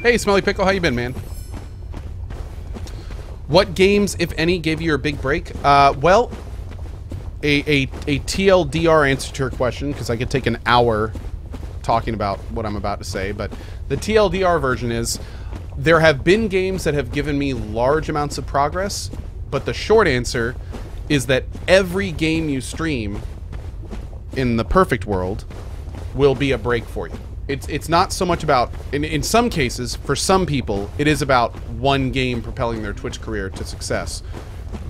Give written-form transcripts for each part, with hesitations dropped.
Hey, Smelly Pickle, how you been, man? What games, if any, gave you your big break? Well, a TLDR answer to your question, because I could take an hour talking about what I'm about to say, but the TLDR version is, there have been games that have given me large amounts of progress, but the short answer is that every game you stream in the perfect world will be a break for you. It's not so much about, in some cases, for some people, it is about one game propelling their Twitch career to success.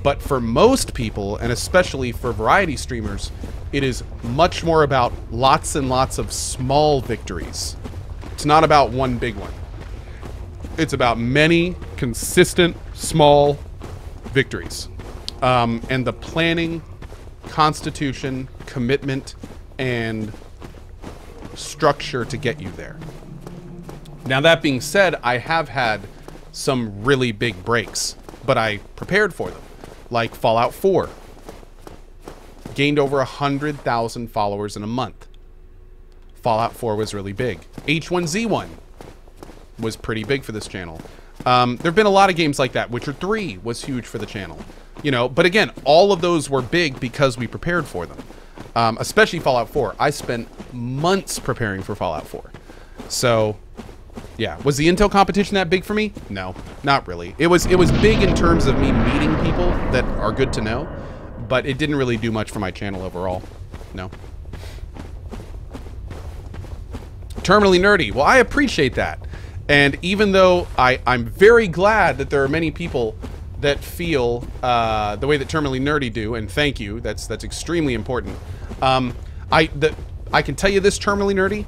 But for most people, and especially for variety streamers, it is much more about lots and lots of small victories. It's not about one big one. It's about many consistent small victories. And the planning, constitution, commitment, and structure to get you there. Now, that being said, I have had some really big breaks, but I prepared for them. Like Fallout 4. Gained over 100,000 followers in a month. Fallout 4 was really big. H1Z1 was pretty big for this channel. There have been a lot of games like that. Witcher 3 was huge for the channel. You know, but again, all of those were big because we prepared for them. Especially Fallout 4. I spent months preparing for Fallout 4. So, yeah. Was the Intel competition that big for me? No, not really. It was big in terms of me meeting people that are good to know, but it didn't really do much for my channel overall. No. Terminally nerdy. Well, I appreciate that. And even though I'm very glad that there are many people that feel the way that Terminally Nerdy do, and thank you, that's extremely important. I can tell you this, Terminally Nerdy,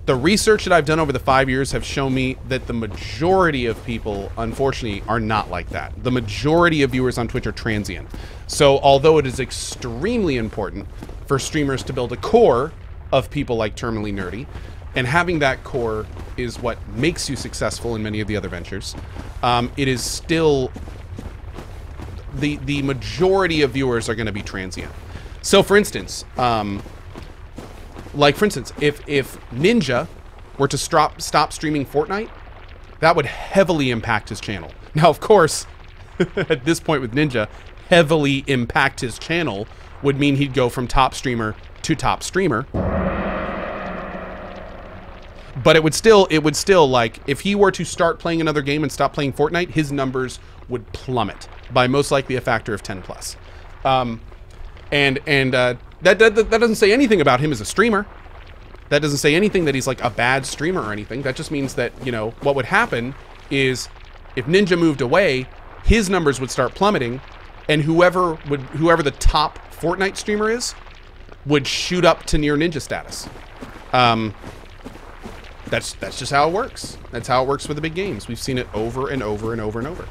the research that I've done over the 5 years have shown me that the majority of people, unfortunately, are not like that. The majority of viewers on Twitch are transient. So although it is extremely important for streamers to build a core of people like Terminally Nerdy, and having that core is what makes you successful in many of the other ventures, it is still, the majority of viewers are going to be transient. So for instance, if Ninja were to stop streaming Fortnite, that would heavily impact his channel. Now, of course, at this point with Ninja, heavily impact his channel would mean he'd go from top streamer to top streamer. But it would still, like, if he were to start playing another game and stop playing Fortnite, his numbers would plummet by most likely a factor of 10 plus. That doesn't say anything about him as a streamer. That doesn't say anything that he's like a bad streamer or anything. That just means that, you know, what would happen is if Ninja moved away, his numbers would start plummeting, and whoever the top Fortnite streamer is would shoot up to near Ninja status. That's just how it works. That's how it works with the big games. We've seen it over and over and over and over.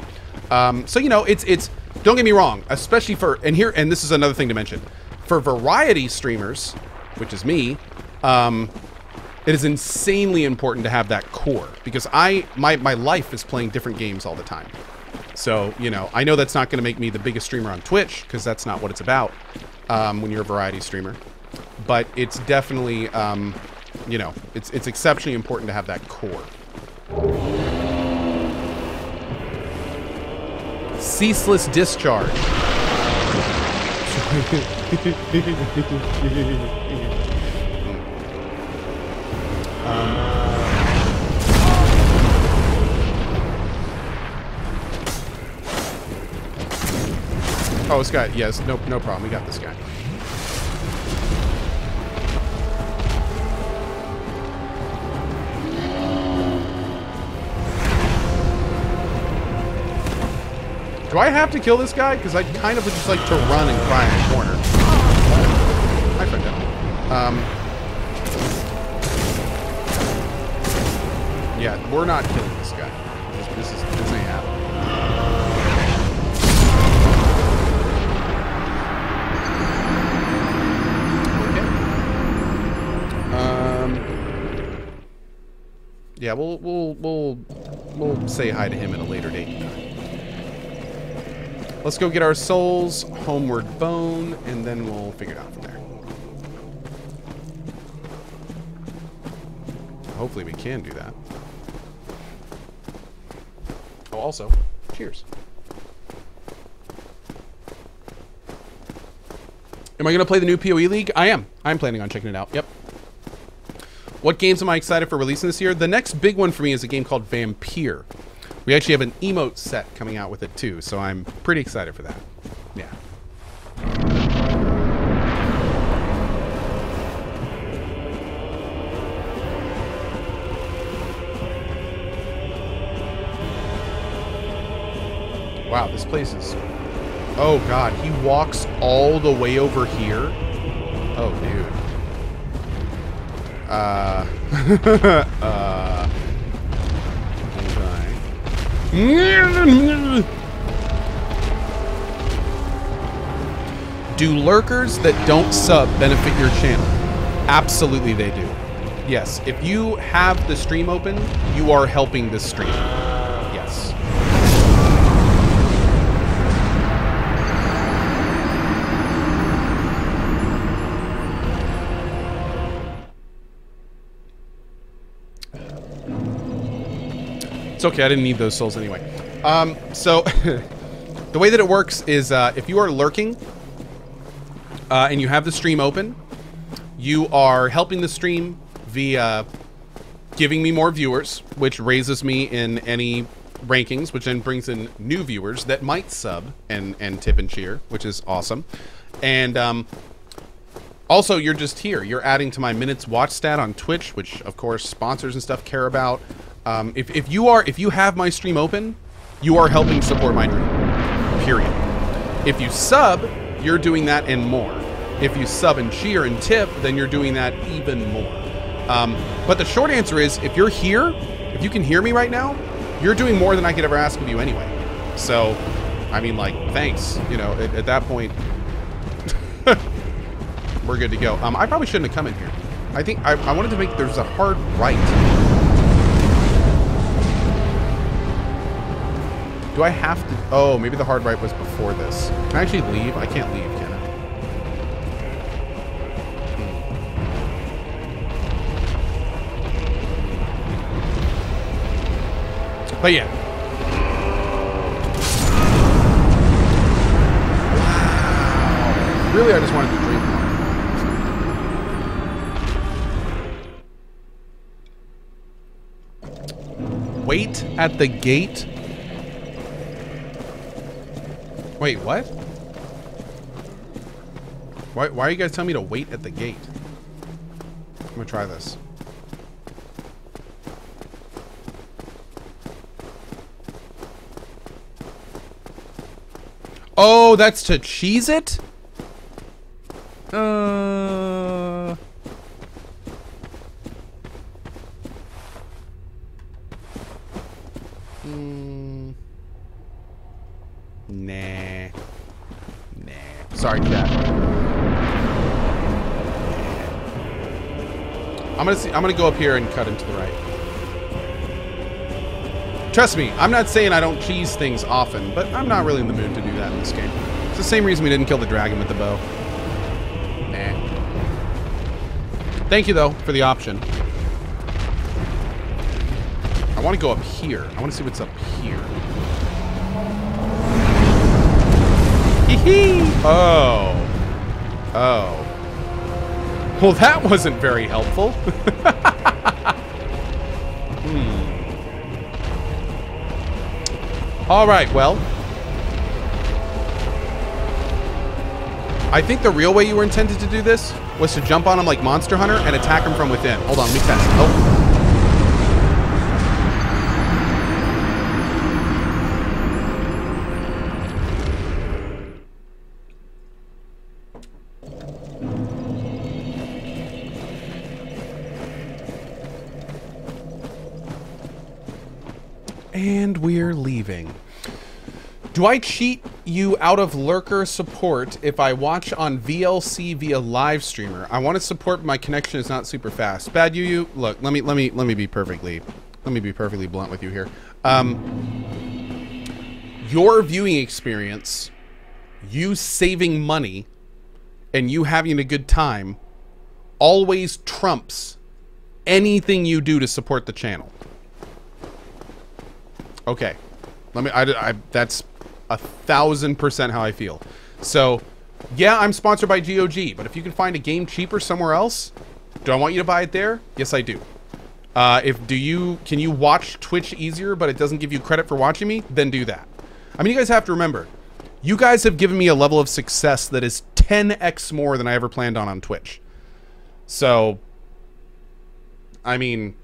So, you know, it's don't get me wrong, especially for, and this is another thing to mention, for variety streamers, which is me, it is insanely important to have that core, because my life is playing different games all the time. So, you know, I know that's not going to make me the biggest streamer on Twitch, because that's not what it's about when you're a variety streamer. But it's definitely, you know, it's exceptionally important to have that core. Ceaseless discharge. Oh, this guy. Yes, no problem. We got this guy. Do I have to kill this guy? Because I kind of would just like to run and cry in the corner. Hi, friend. Yeah, we're not killing this guy. This ain't happening. Okay. Yeah, we'll say hi to him at a later date. Let's go get our souls, homeward bone, and then we'll figure it out from there. hopefully we can do that. Oh, also, cheers. Am I going to play the new PoE League? I am. I'm planning on checking it out. Yep. What games am I excited for releasing this year? The next big one for me is a game called Vampire. We actually have an emote set coming out with it too, so I'm pretty excited for that. Yeah. Wow, this place is... Oh god, he walks all the way over here? Oh, dude. Do lurkers that don't sub benefit your channel? Absolutely they do. Yes, if you have the stream open, you are helping the stream. Yes. It's okay, I didn't need those souls anyway. So, the way that it works is if you are lurking and you have the stream open, you are helping the stream via giving me more viewers, which raises me in any rankings, which then brings in new viewers that might sub and tip and cheer, which is awesome. And also, you're just here. You're adding to my minutes watch stat on Twitch, which, of course, sponsors and stuff care about. If you have my stream open, you are helping support my dream. Period. If you sub, you're doing that and more. If you sub and cheer and tip, then you're doing that even more. But the short answer is, if you're here, if you can hear me right now, you're doing more than I could ever ask of you anyway. So, I mean, like, thanks. You know, at that point, we're good to go. I probably shouldn't have come in here. I think I wanted to make, there's a hard right. Do I have to? Oh, maybe the hard right was before this. Can I actually leave? I can't leave, can I? But yeah. Wow. Really, I just wanted to drink more. Wait at the gate. Wait, what? Why are you guys telling me to wait at the gate? I'm gonna try this. Oh, that's to cheese it? Nah. Sorry, chat. I'm gonna go up here and cut into the right. Trust me, I'm not saying I don't cheese things often, but I'm not really in the mood to do that in this game. It's the same reason we didn't kill the dragon with the bow. Nah. Thank you, though, for the option. I want to go up here. I want to see what's up here. Hee-hee! Oh. Oh. Well, that wasn't very helpful. All right, well. I think the real way you were intended to do this was to jump on him like Monster Hunter and attack him from within. Hold on, let me test. Oh. And we're leaving. Do I cheat you out of lurker support if I watch on VLC via live streamer? I want to support, but my connection is not super fast. Bad you. Look, let me be perfectly blunt with you here. Your viewing experience, you saving money, and you having a good time always trumps anything you do to support the channel. Okay. That's 1000% how I feel. So, yeah, I'm sponsored by GOG, but if you can find a game cheaper somewhere else, do I want you to buy it there? Yes, I do. Can you watch Twitch easier, but it doesn't give you credit for watching me? Then do that. I mean, you guys have to remember, you guys have given me a level of success that is 10x more than I ever planned on Twitch. So, I mean,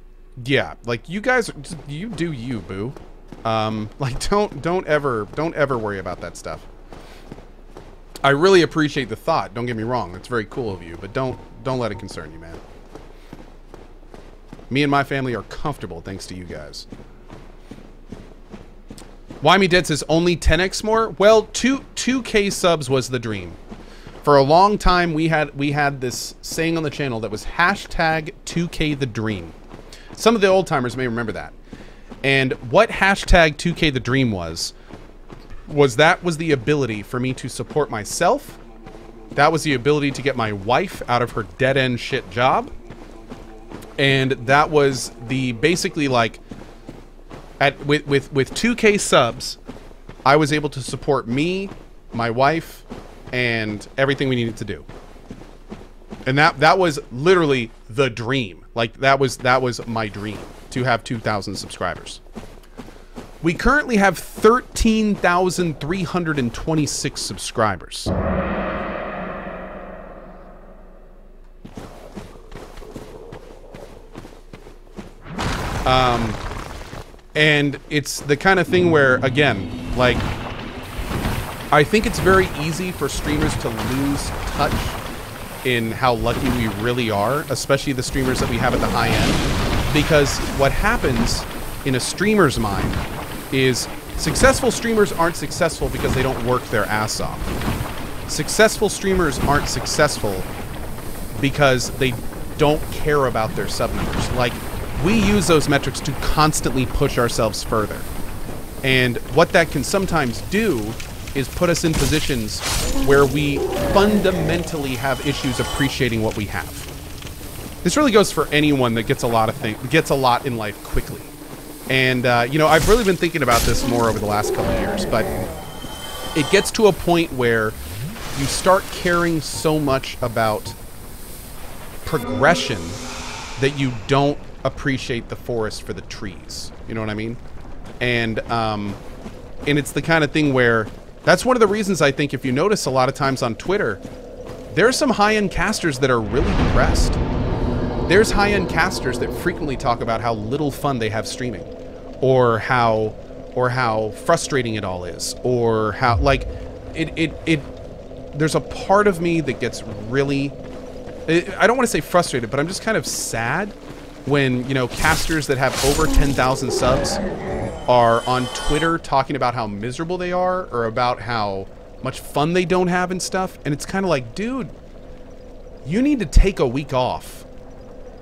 yeah, like you guys, you do you, boo. Like don't ever worry about that stuff. I really appreciate the thought. Don't get me wrong. It's very cool of you, but don't let it concern you, man. Me and my family are comfortable thanks to you guys. Why Me Dead says only 10x more? Well, 2K subs was the dream. For a long time, we had this saying on the channel that was hashtag 2K the dream. Some of the old timers may remember that. And what hashtag 2K the dream was the ability for me to support myself. That was the ability to get my wife out of her dead-end shit job. And that was the basically like with 2K subs, I was able to support me, my wife, and everything we needed to do. And that was literally the dream. Like that was my dream, to have 2,000 subscribers. We currently have 13,326 subscribers. And it's the kind of thing where, again, like, I think it's very easy for streamers to lose touch in how lucky we really are, especially the streamers that we have at the high end. Because what happens in a streamer's mind is successful streamers aren't successful because they don't work their ass off. Successful streamers aren't successful because they don't care about their sub numbers. Like, we use those metrics to constantly push ourselves further. And what that can sometimes do is put us in positions where we fundamentally have issues appreciating what we have. This really goes for anyone that gets a lot in life quickly. And you know, I've really been thinking about this more over the last couple of years, but it gets to a point where you start caring so much about progression that you don't appreciate the forest for the trees. You know what I mean? And it's the kind of thing where that's one of the reasons I think, if you notice a lot of times on Twitter, there's some high-end casters that are really depressed. There's high-end casters that frequently talk about how little fun they have streaming, or how frustrating it all is, or how, like, there's a part of me that gets really, I don't want to say frustrated, but I'm just kind of sad when, you know, casters that have over 10,000 subs are on Twitter talking about how miserable they are, or about how much fun they don't have and stuff. And it's kind of like, dude, you need to take a week off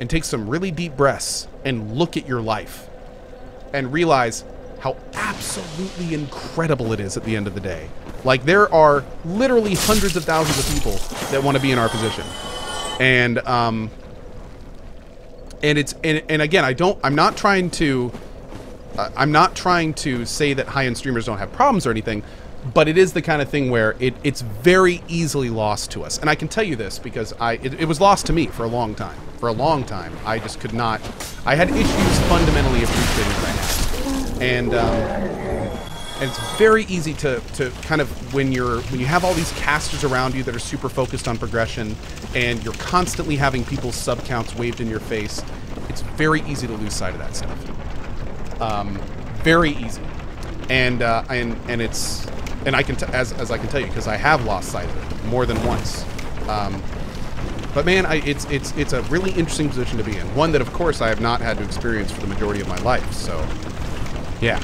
and take some really deep breaths and look at your life and realize how absolutely incredible it is at the end of the day. Like, there are literally hundreds of thousands of people that want to be in our position. And again, I'm not trying to say that high-end streamers don't have problems or anything, but it is the kind of thing where it's very easily lost to us. And I can tell you this because it was lost to me for a long time. For a long time, I just could not. I had issues fundamentally appreciating what I had. And it's very easy to kind of, when you have all these casters around you that are super focused on progression, and you're constantly having people's sub counts waved in your face, it's very easy to lose sight of that stuff. Very easy. And it's, and I can as I can tell you, because I have lost sight of it more than once. But man, it's a really interesting position to be in. One that, of course, I have not had to experience for the majority of my life. So, yeah.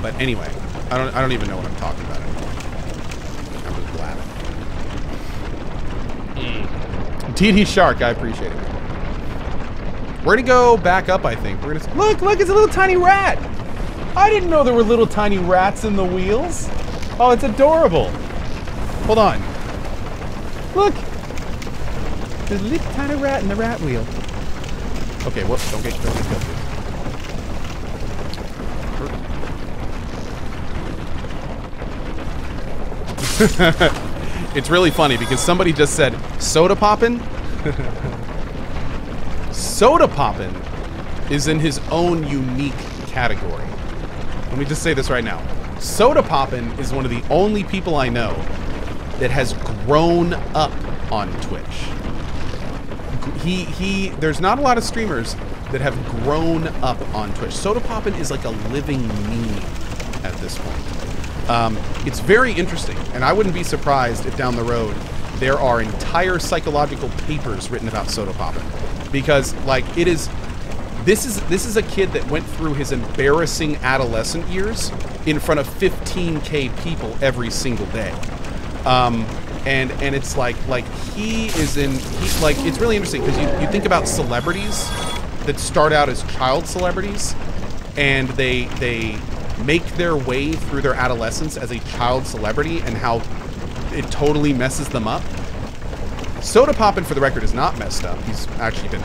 But anyway, I don't even know what I'm talking about anymore. I'm just blabbing. TD Shark, I appreciate it. We're gonna go back up, I think. We're gonna look, it's a little tiny rat. I didn't know there were little tiny rats in the wheels. Oh, it's adorable. Hold on. Look. There's a little tiny rat in the rat wheel. Okay, whoops, don't get killed, It's really funny because somebody just said, Sodapoppin? Sodapoppin is in his own unique category. Let me just say this right now. Sodapoppin is one of the only people I know that has grown up on Twitch. There's not a lot of streamers that have grown up on Twitch. Sodapoppin is like a living meme at this point. It's very interesting, and I wouldn't be surprised if down the road there are entire psychological papers written about Sodapoppin, because like this is a kid that went through his embarrassing adolescent years in front of 15K people every single day. And it's like it's really interesting because you think about celebrities that start out as child celebrities and they make their way through their adolescence as a child celebrity and how it totally messes them up. Sodapoppin, for the record, is not messed up. He's actually been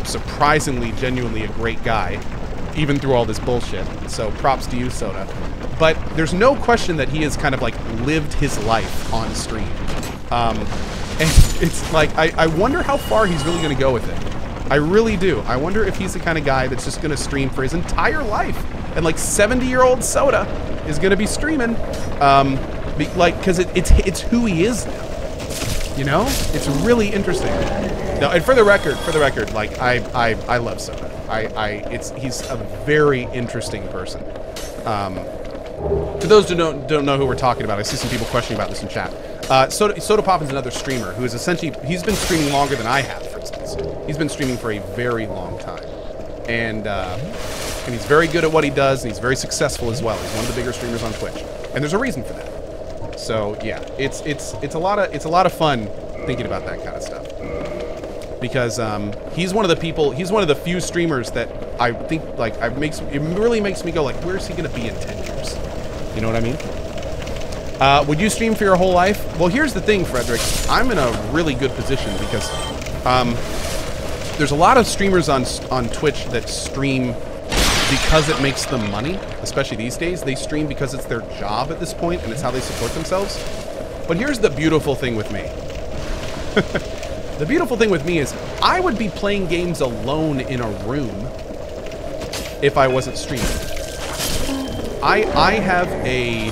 surprisingly, genuinely a great guy, even through all this bullshit. So props to you, Soda. But there's no question that he has kind of like lived his life on stream. And it's like, I wonder how far he's really going to go with it. I really do. I wonder if he's the kind of guy that's just going to stream for his entire life. And like 70-year-old Soda is going to be streaming. Because it's who he is now. You know? It's really interesting. No, and for the record, like I love Soda. He's a very interesting person. To those who don't know who we're talking about, I see some people questioning about this in chat. Sodapoppin's another streamer who is essentially, he's been streaming longer than I have, for instance. He's been streaming for a very long time. And he's very good at what he does, and he's very successful as well. He's one of the bigger streamers on Twitch. And there's a reason for that. So yeah, it's a lot of fun thinking about that kind of stuff. Because he's one of the few streamers that I think like it really makes me go like, where's he gonna be in 10 years? You know what I mean? Would you stream for your whole life? Well, here's the thing, Frederick. I'm in a really good position because there's a lot of streamers on Twitch that stream because it makes them money, especially these days. They stream because it's their job at this point and it's how they support themselves. But here's the beautiful thing with me. The beautiful thing with me is I would be playing games alone in a room if I wasn't streaming. I have a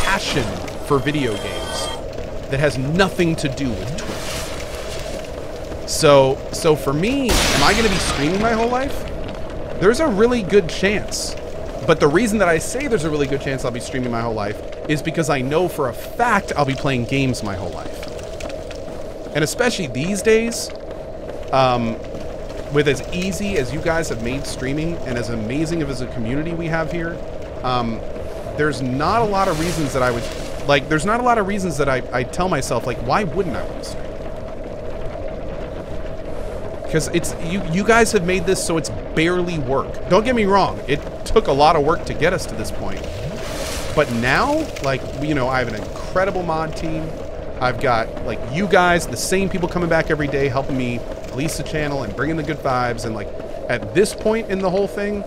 passion for video games that has nothing to do with Twitch. So for me, am I going to be streaming my whole life? There's a really good chance. But the reason that I say there's a really good chance I'll be streaming my whole life is because I know for a fact I'll be playing games my whole life. And especially these days, with as easy as you guys have made streaming and as amazing as a community we have here, there's not a lot of reasons that I would, like, there's not a lot of reasons that I tell myself, like, why wouldn't I want to stream? Because it's, you guys have made this so it's barely work. Don't get me wrong, it took a lot of work to get us to this point. But now, like, you know, I have an incredible mod team. I've got, like, you guys, the same people coming back every day, helping me police the channel and bringing the good vibes. And, like, at this point in the whole thing,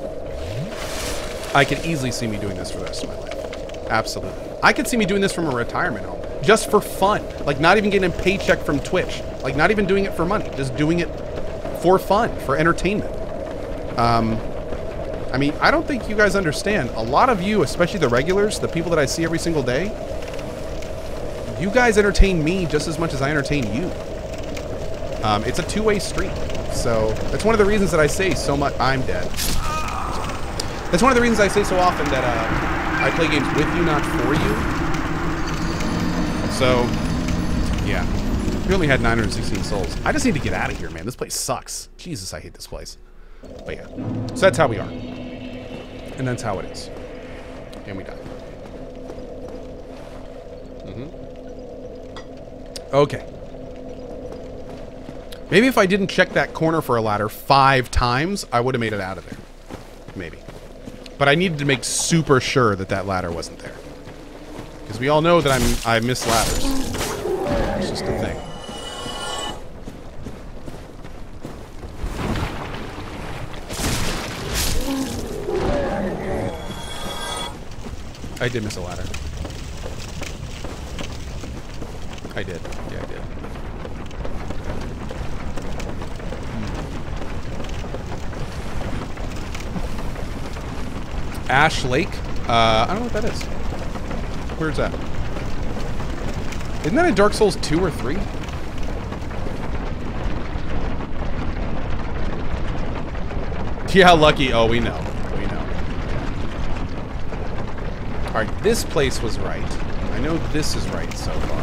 I could easily see me doing this for the rest of my life. Absolutely. I could see me doing this from a retirement home. Just for fun. Like, not even getting a paycheck from Twitch. Like, not even doing it for money. Just doing it for fun, for entertainment. I mean, I don't think you guys understand. A lot of you, especially the regulars, the people that I see every single day, you guys entertain me just as much as I entertain you. It's a two-way street. So that's one of the reasons that I say so much. I'm dead. That's one of the reasons I say so often that I play games with you, not for you. So, yeah. We only had 916 souls. I just need to get out of here, man. This place sucks. Jesus, I hate this place. But yeah. So that's how we are. And that's how it is. And we die. Okay. Maybe if I didn't check that corner for a ladder 5 times, I would have made it out of there. Maybe. But I needed to make super sure that that ladder wasn't there. Because we all know that I miss ladders. It's just a thing. I did miss a ladder. I did. Yeah, I did. Ash Lake? I don't know what that is. Where's that? Isn't that in Dark Souls 2 or 3? Yeah, lucky. Oh, we know. We know. Alright, this place was right. I know this is right so far.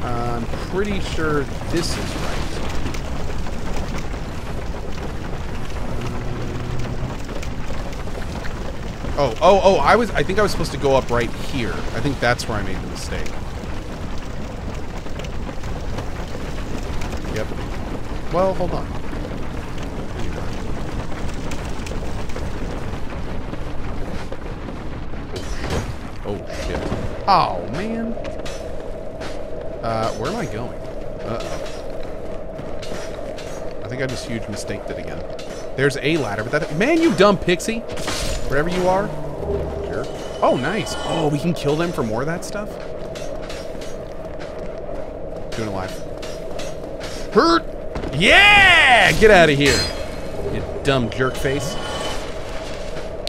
I'm pretty sure this is right. Oh, I think I was supposed to go up right here. I think that's where I made the mistake. Yep. Well, hold on. Oh, shit. Oh, man. Where am I going? Uh-oh. I think I just huge mistaked it again. There's a ladder, but that... Man, you dumb pixie! Wherever you are. Sure. Oh, nice. Oh, we can kill them for more of that stuff? Doing alive. Hurt! Yeah! Get out of here, you dumb jerk face.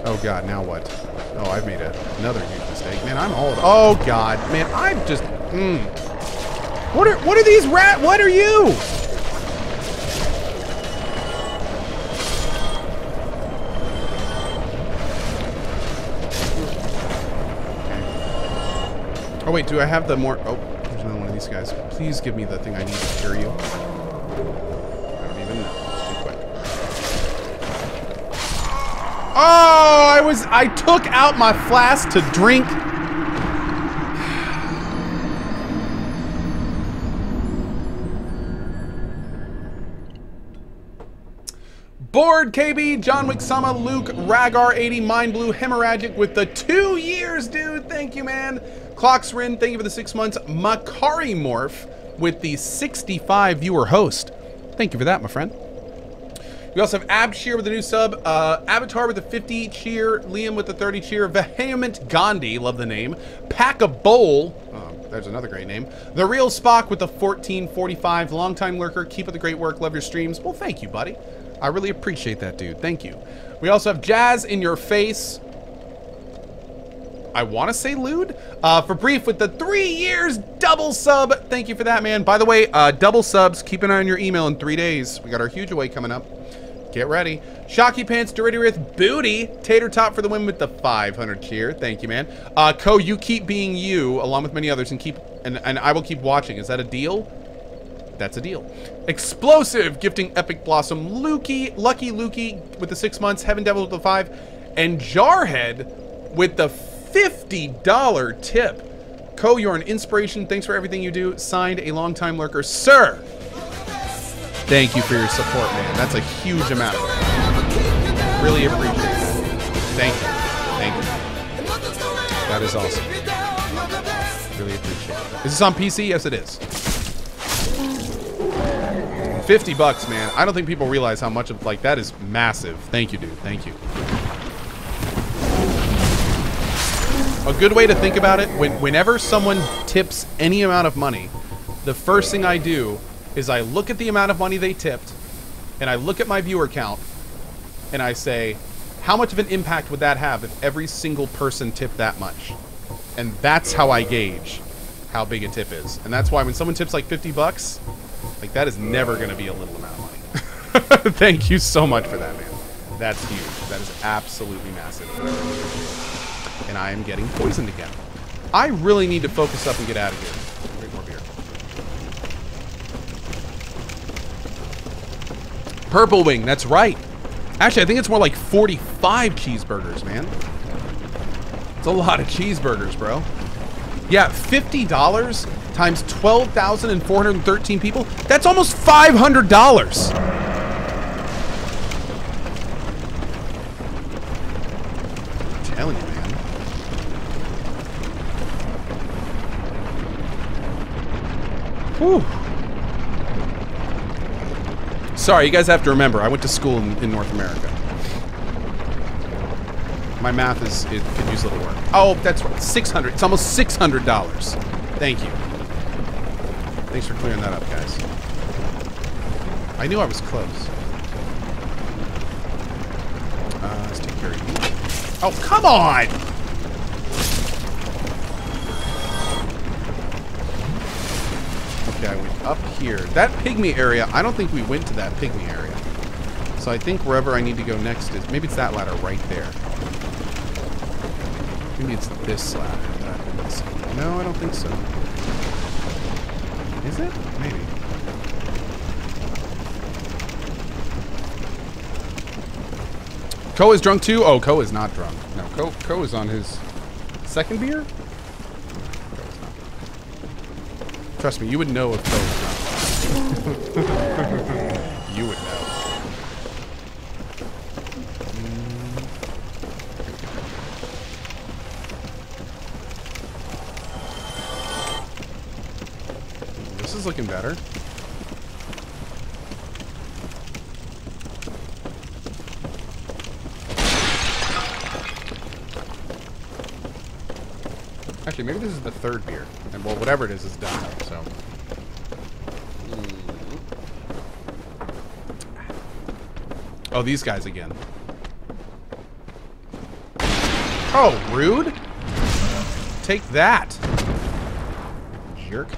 Oh, God, now what? Oh, I've made another huge mistake. Man, I'm all... Oh, God. Man, I'm just... What are these rat... What are you? Oh, wait, do I have the more... Oh, there's another one of these guys. Please give me the thing I need to cure you. I don't even know. It's too quick. Oh, I took out my flask to drink. Bored KB, John Wick Sama, Luke, Ragar 80, Mind Blue, Hemorrhagic with the 2 years, dude. Thank you, man. Clocksrin, thank you for the 6 months. Makari Morph with the 65 viewer host. Thank you for that, my friend. We also have Abshir with a new sub, Avatar with the 50 cheer, Liam with the 30 cheer, Vehement Gandhi, love the name, Pack a Bowl, there's another great name, The Real Spock with the 1445, longtime lurker, keep up the great work, love your streams. Well, thank you, buddy. I really appreciate that, dude. Thank you. We also have Jazz in your face. I want to say lewd. For Brief with the 3 years double sub. Thank you for that, man. By the way, double subs. Keep an eye on your email in 3 days. We got our huge away coming up. Get ready. Shocky Pants, Dorityrith, Booty, Tater Tot for the win with the 500 cheer. Thank you, man. Cohh, you keep being you, along with many others, and I will keep watching. Is that a deal? That's a deal. Explosive gifting Epic Blossom, Lucky Lukey with the 6 months, Heaven Devil with the 5, and Jarhead with the $50 tip. Cohh, you're an inspiration. Thanks for everything you do. Signed, a longtime lurker, sir. Thank you for your support, man. That's a huge amount. Really appreciate it. Thank you. Thank you. That is awesome. Really appreciate it. Is this on PC? Yes, it is. 50 bucks, man. I don't think people realize how much of, like, that is massive. Thank you, dude. Thank you. A good way to think about it, whenever someone tips any amount of money, the first thing I do is I look at the amount of money they tipped, and I look at my viewer count, and I say, how much of an impact would that have if every single person tipped that much? And that's how I gauge how big a tip is. And that's why when someone tips like 50 bucks, like, that is never going to be a little amount of money. Thank you so much for that, man. That's huge. That is absolutely massive. And I am getting poisoned again. I really need to focus up and get out of here. Drink more beer. Purple Wing, that's right. Actually, I think it's more like 45 cheeseburgers, man. It's a lot of cheeseburgers, bro. Yeah, $50 times 12,413 people. That's almost $500. I'm telling you, man. Whew. Sorry, you guys have to remember, I went to school in North America. My math it could use a little work. Oh, that's right. 600. It's almost $600. Thank you. Thanks for clearing that up, guys. I knew I was close. Let's take care of you. Oh, come on! Okay, I went up here. That pygmy area, I don't think we went to that pygmy area. So I think wherever I need to go next is... Maybe it's that ladder right there. Maybe it's this ladder that I've been missing. No, I don't think so. Is it? Maybe. Cohh is drunk too? Oh, Cohh is not drunk. No, Cohh is on his second beer? Cohh's not drunk. Trust me, you would know if Cohh is not drunk. You would know. This is looking better. Actually, maybe this is the third beer. And, well, whatever it is done, so. Oh, these guys again. Oh, rude. Take that. Jerk.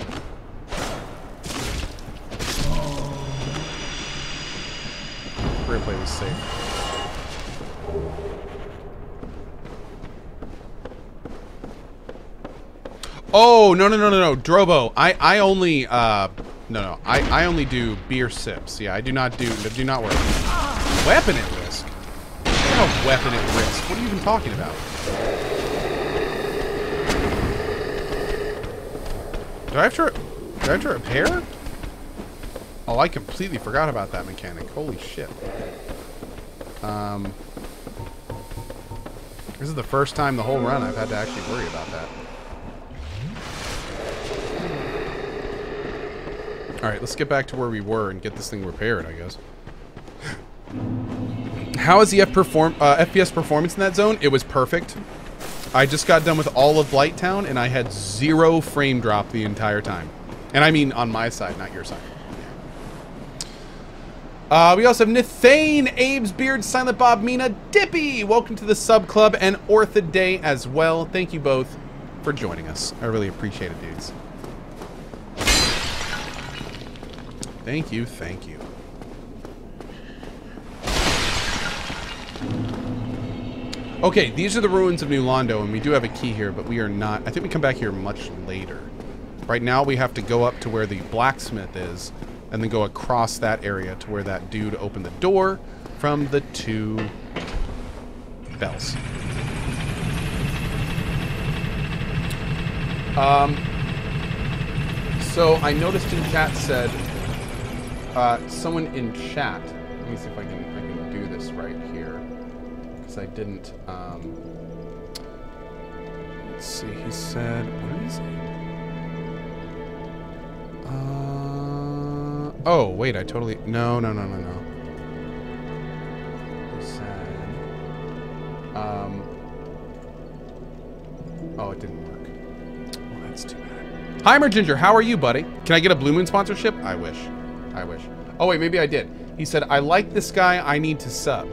We're gonna play this safe. Oh, no, Drobo. I only, I only do beer sips. Yeah, I do not worry. Weapon at risk? No weapon at risk. What are you even talking about? Do I have to repair? Oh, I completely forgot about that mechanic. Holy shit. This is the first time the whole run I've had to actually worry about that. Alright, let's get back to where we were and get this thing repaired, I guess. How is the FPS performance in that zone? It was perfect. I just got done with all of Blighttown, and I had 0 frame drop the entire time. And I mean on my side, not your side. We also have Nithane, Abe's Beard, Silent Bob, Mina, Dippy. Welcome to the sub club, and Orthoday as well. Thank you both for joining us. I really appreciate it, dudes. Thank you, thank you. Okay, these are the ruins of New Londo, and we do have a key here, but we are not... I think we come back here much later. Right now, we have to go up to where the blacksmith is, and then go across that area to where that dude opened the door from the 2 bells. So, I noticed in chat said... someone in chat, let me see if I can do this right here, because I didn't, let's see, he said, what did he say? Oh, wait, I totally, no. He said, oh, it didn't work. Well, that's too bad. Heimer Ginger, how are you, buddy? Can I get a Blue Moon sponsorship? I wish. Oh, wait, maybe I did. He said, I like this guy, I need to sub.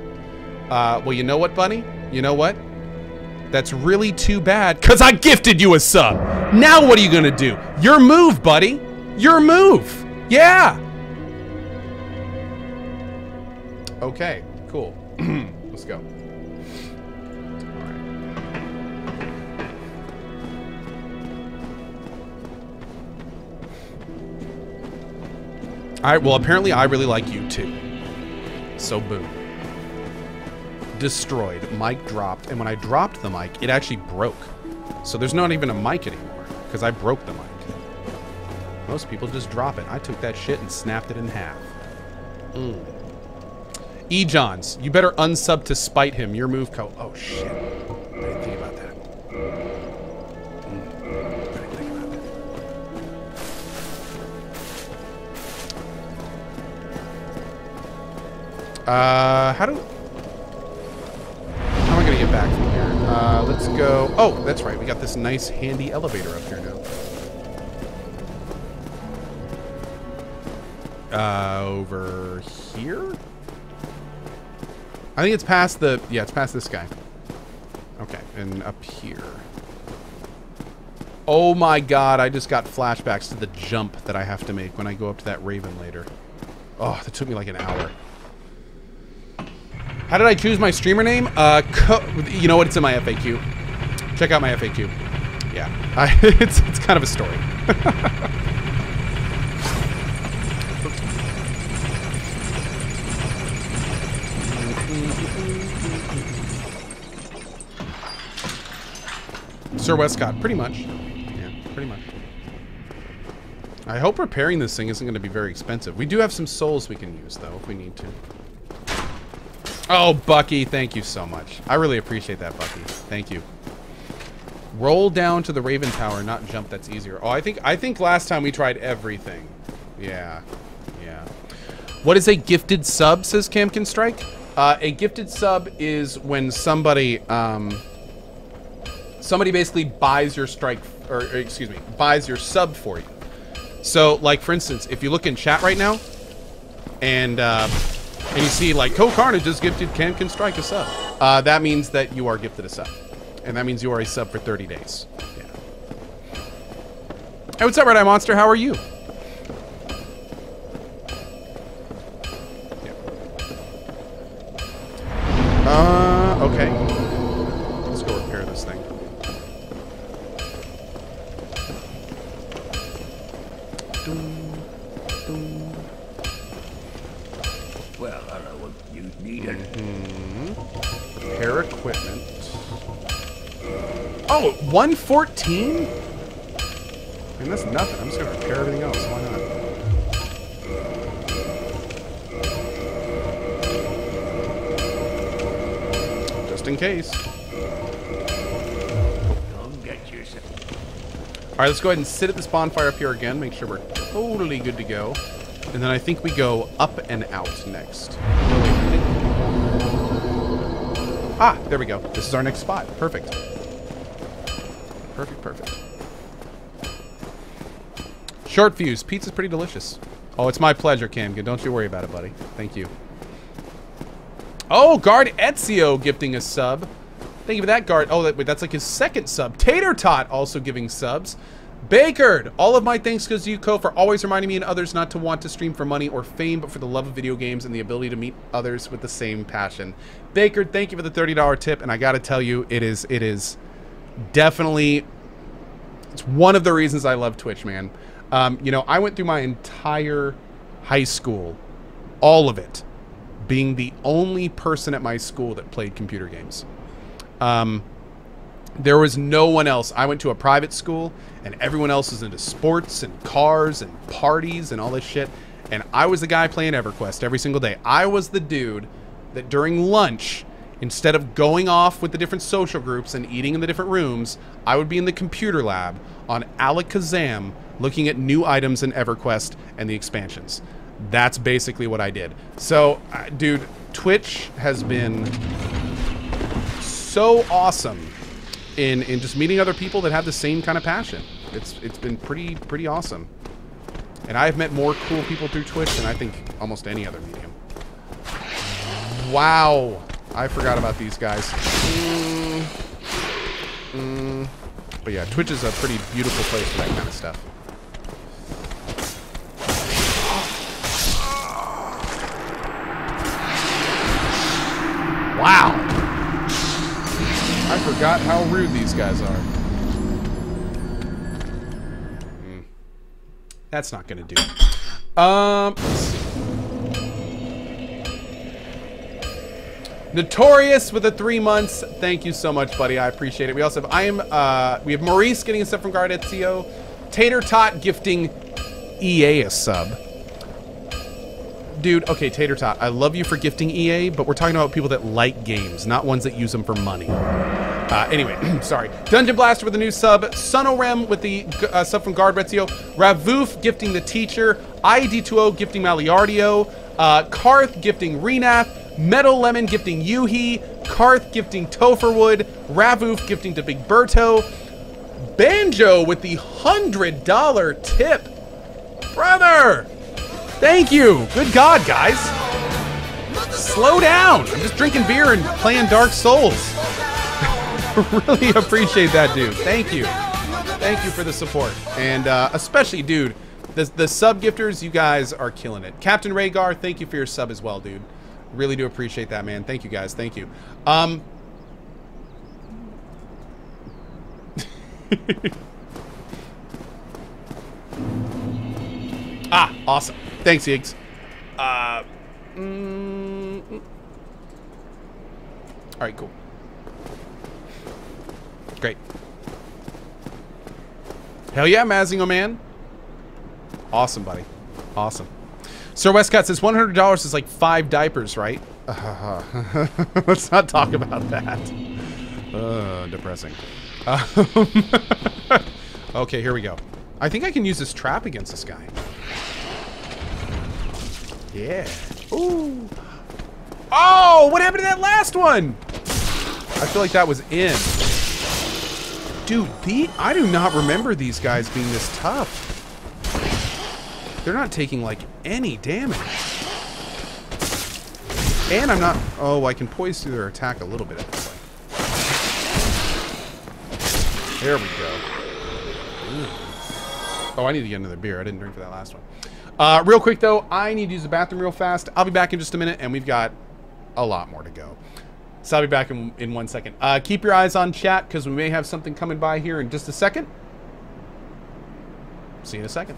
Well, you know what, buddy? You know what? That's really too bad, because I gifted you a sub. Now what are you going to do? Your move, buddy. Your move. Yeah. Okay, cool. Let's go. Alright, well, apparently I really like you too. So, boom. Destroyed. Mic dropped. And when I dropped the mic, it actually broke. So there's not even a mic anymore, because I broke the mic. Most people just drop it. I took that shit and snapped it in half. E-Johns, you better unsub to spite him. Your move, Cohh. Oh, shit. I didn't think about that. How am I gonna get back from here? Let's go. Oh, that's right. We got this nice handy elevator up here now. Over here? I think it's past the... Yeah, it's past this guy. Okay, and up here. Oh my god, I just got flashbacks to the jump that I have to make when I go up to that raven later. Oh, that took me like an hour. How did I choose my streamer name? You know what? It's in my FAQ. Check out my FAQ. Yeah, it's kind of a story. Sir Westcott, pretty much. Yeah, pretty much. I hope repairing this thing isn't going to be very expensive. We do have some souls we can use, though, if we need to. Oh, Bucky, thank you so much. I really appreciate that, Bucky. Thank you. Roll down to the Raven Tower, not jump. That's easier. Oh, I think last time we tried everything. Yeah. Yeah. What is a gifted sub, says Camkin Strike? A gifted sub is when somebody basically buys your strike, or excuse me, buys your sub for you. So, like, for instance, if you look in chat right now, and you see, like, CohhCarnage just gifted Camkin Strike a sub, that means that you are gifted a sub. And that means you are a sub for 30 days. Yeah. Hey, what's up, Red Eye Monster? How are you? Yeah. Okay. Let's go repair this thing. Well, I don't know what you needed. Repair equipment. Oh, 114? I mean, that's nothing. I'm just gonna repair everything else. Why not? Just in case. Come get yourself. All right, let's go ahead and sit at this bonfire up here again. Make sure we're totally good to go. And then I think we go up and out next. Ah, there we go. This is our next spot. Perfect. Perfect, perfect. Short fuse. Pizza's pretty delicious. Oh, it's my pleasure, Camkin. Don't you worry about it, buddy. Thank you. Oh, Guard Ezio gifting a sub. Thank you for that, Guard. Oh, that's like his second sub. Tater Tot also giving subs. Bakered, all of my thanks goes to you, Cohh, for always reminding me and others not to want to stream for money or fame, but for the love of video games and the ability to meet others with the same passion. Bakered, thank you for the $30 tip, and I gotta tell you, it is definitely, it's one of the reasons I love Twitch, man. You know, I went through my entire high school, all of it, being the only person at my school that played computer games. There was no one else. I went to a private school, and everyone else was into sports and cars and parties and all this shit. And I was the guy playing EverQuest every single day. I was the dude that during lunch, instead of going off with the different social groups and eating in the different rooms, I would be in the computer lab on Alakazam looking at new items in EverQuest and the expansions. That's basically what I did. So, dude, Twitch has been so awesome in just meeting other people that have the same kind of passion. It's been pretty awesome. And I've met more cool people through Twitch than I think almost any other medium. Wow. I forgot about these guys. But yeah, Twitch is a pretty beautiful place for that kind of stuff. Wow. I forgot how rude these guys are. That's not gonna do. Let's see. Notorious with the 3 months. Thank you so much, buddy. I appreciate it. We also have we have Maurice getting a sub from Guard Ezio. Tater Tot gifting EA a sub. Dude, okay, Tater Tot, I love you for gifting EA, but we're talking about people that like games, not ones that use them for money. Anyway, sorry. Dungeon Blaster with a new sub. Sunorem with the sub from Guard Ezio. Ravoof gifting the teacher. ID2O gifting Maliardio. Karth gifting Renath. Metal Lemon gifting Yuhi. Karth gifting Topherwood. Ravoof gifting to Big Berto. Banjo with the $100 tip. Brother! Thank you. Good God, guys. Slow down. I'm just drinking beer and playing Dark Souls. Really appreciate that, dude. Thank you. Thank you for the support. And especially, dude, the sub gifters, you guys are killing it. Captain Rhaegar, thank you for your sub as well, dude. Really do appreciate that, man. Thank you, guys. Thank you. Awesome. Thanks, Yiggs. All right, cool. Great. Hell yeah, Mazingo man. Awesome, buddy. Awesome. Sir Westcott says $100 is like 5 diapers, right? Let's not talk about that. Depressing. Okay, here we go. I think I can use this trap against this guy. Yeah. Ooh. Oh, what happened to that last one? I feel like that was in. Dude, I do not remember these guys being this tough. They're not taking, like, any damage. And I'm not... Oh, I can poise through their attack a little bit at this point. There we go. Ooh. Oh, I need to get another beer. I didn't drink for that last one. Real quick, though, I need to use the bathroom real fast. I'll be back in just a minute, and we've got a lot more to go. So I'll be back in 1 second. Keep your eyes on chat, because we may have something coming by here in just a second. See you in a second.